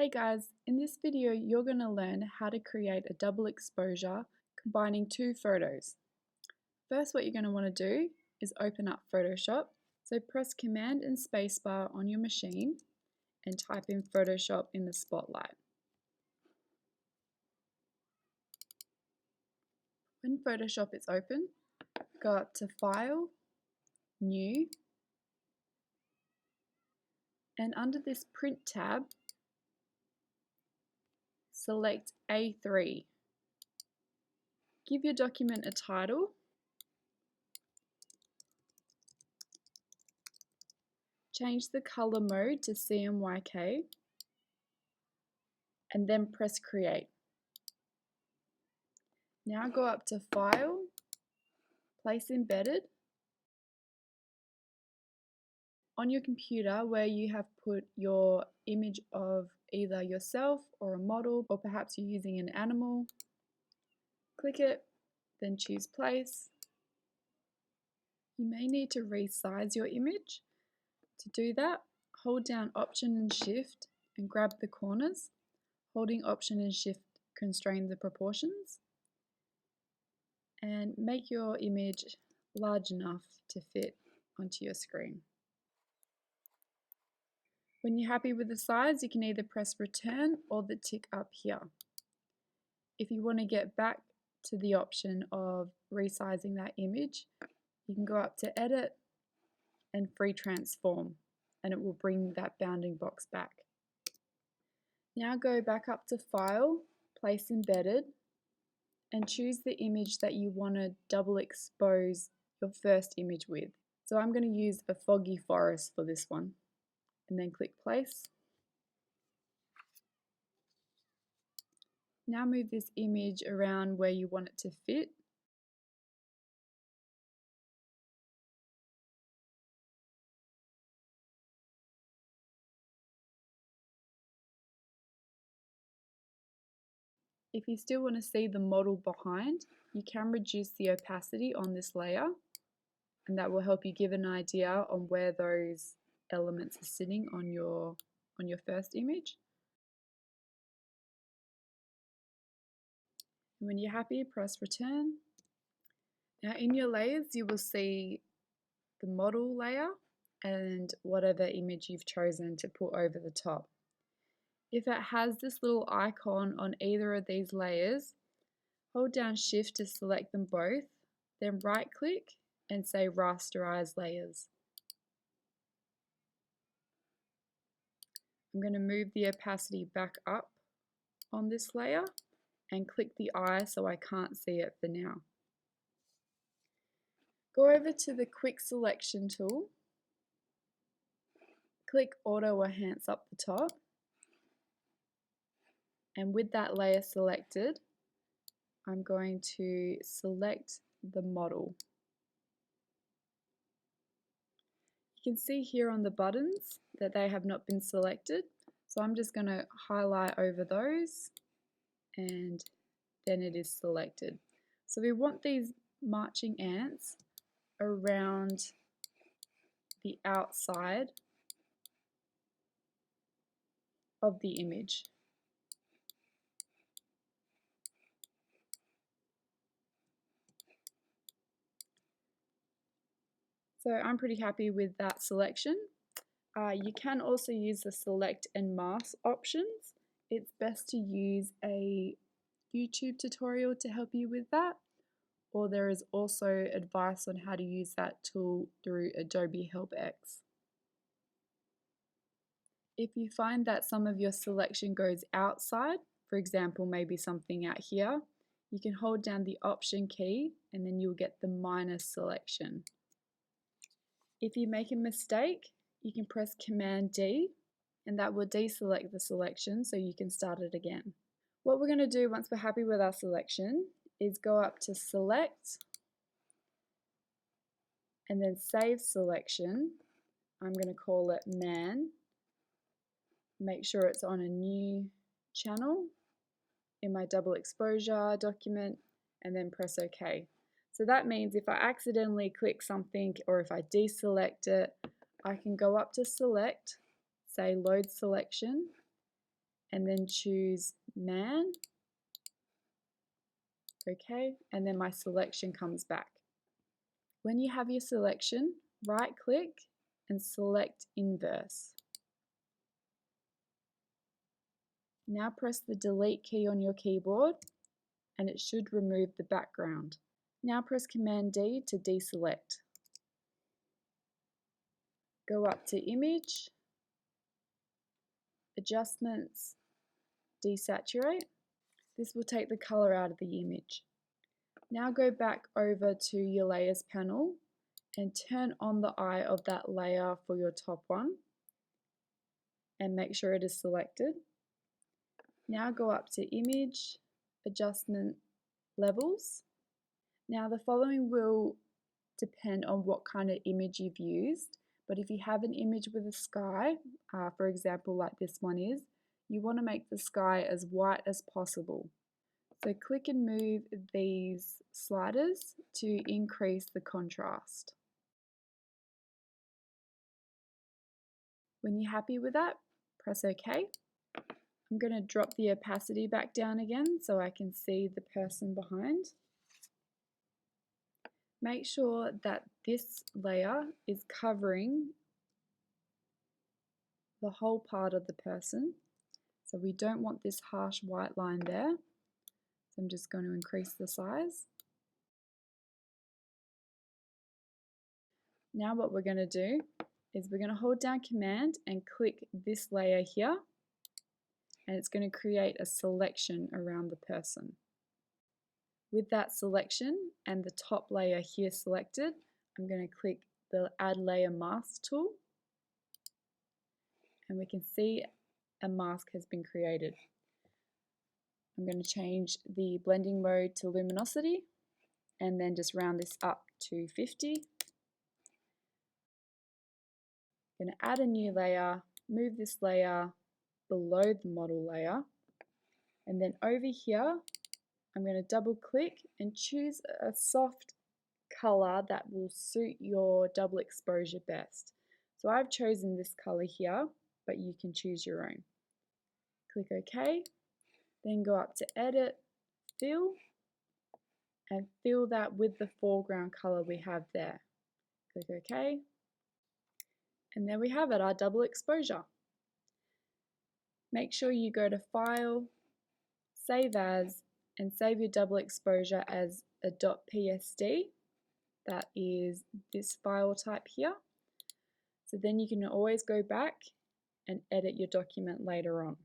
Hey guys, in this video you're going to learn how to create a double exposure combining two photos. First, what you're going to want to do is open up Photoshop. So press Command and Spacebar on your machine and type in Photoshop in the spotlight. When Photoshop is open, go up to File, New, and under this Print tab, select A3. Give your document a title. Change the color mode to CMYK and then press Create. Now go up to File, Place Embedded. On your computer where you have put your image of either yourself or a model, or perhaps you're using an animal, click it, then choose Place. You may need to resize your image. To do that, hold down Option and Shift and grab the corners. Holding Option and Shift constrain the proportions. And make your image large enough to fit onto your screen. When you're happy with the size, you can either press Return or the tick up here. If you want to get back to the option of resizing that image, you can go up to Edit and Free Transform, and it will bring that bounding box back. Now go back up to File, Place Embedded, and choose the image that you want to double expose your first image with. So I'm going to use a foggy forest for this one, and then click Place. Now move this image around where you want it to fit. If you still want to see the model behind, you can reduce the opacity on this layer, and that will help you give an idea on where those elements are sitting on your first image. And when you're happy, press Return. Now in your layers, you will see the model layer and whatever image you've chosen to put over the top. If it has this little icon on either of these layers, hold down Shift to select them both, then right click and say Rasterize Layers. I'm going to move the opacity back up on this layer and click the eye so I can't see it for now. Go over to the Quick Selection tool, click Auto Enhance up the top, and with that layer selected, I'm going to select the model. You can see here on the buttons that they have not been selected, so I'm just going to highlight over those and then it is selected. So we want these marching ants around the outside of the image. So I'm pretty happy with that selection. You can also use the select and mask options. It's best to use a YouTube tutorial to help you with that, or there is also advice on how to use that tool through Adobe HelpX. If you find that some of your selection goes outside, for example maybe something out here, you can hold down the Option key and then you'll get the minus selection. If you make a mistake, you can press Command D and that will deselect the selection so you can start it again. What we're going to do once we're happy with our selection is go up to Select and then Save Selection. I'm going to call it Man. Make sure it's on a new channel in my double exposure document and then press OK. So that means if I accidentally click something or if I deselect it, I can go up to Select, say Load Selection, and then choose man. Okay, and then my selection comes back. When you have your selection, right click and select inverse. Now press the delete key on your keyboard and it should remove the background. Now press Command D to deselect. Go up to Image, Adjustments, Desaturate. This will take the color out of the image. Now go back over to your Layers panel and turn on the eye of that layer for your top one and make sure it is selected. Now go up to Image, Adjustment, Levels. Now the following will depend on what kind of image you've used, but if you have an image with a sky, for example like this one is, you want to make the sky as white as possible. So click and move these sliders to increase the contrast. When you're happy with that, press OK. I'm going to drop the opacity back down again so I can see the person behind. Make sure that this layer is covering the whole part of the person. So we don't want this harsh white line there. So I'm just going to increase the size. Now what we're going to do is we're going to hold down Command and click this layer here, and it's going to create a selection around the person. With that selection and the top layer here selected, I'm going to click the Add Layer Mask tool, and we can see a mask has been created. I'm going to change the blending mode to luminosity and then just round this up to 50. I'm going to add a new layer, move this layer below the model layer, and then over here I'm going to double click and choose a soft color that will suit your double exposure best. So I've chosen this color here, but you can choose your own. Click OK, then go up to Edit, Fill, and fill that with the foreground color we have there. Click OK, and there we have it, our double exposure. Make sure you go to File, Save As, and save your double exposure as a .psd. That is this file type here. So then you can always go back and edit your document later on.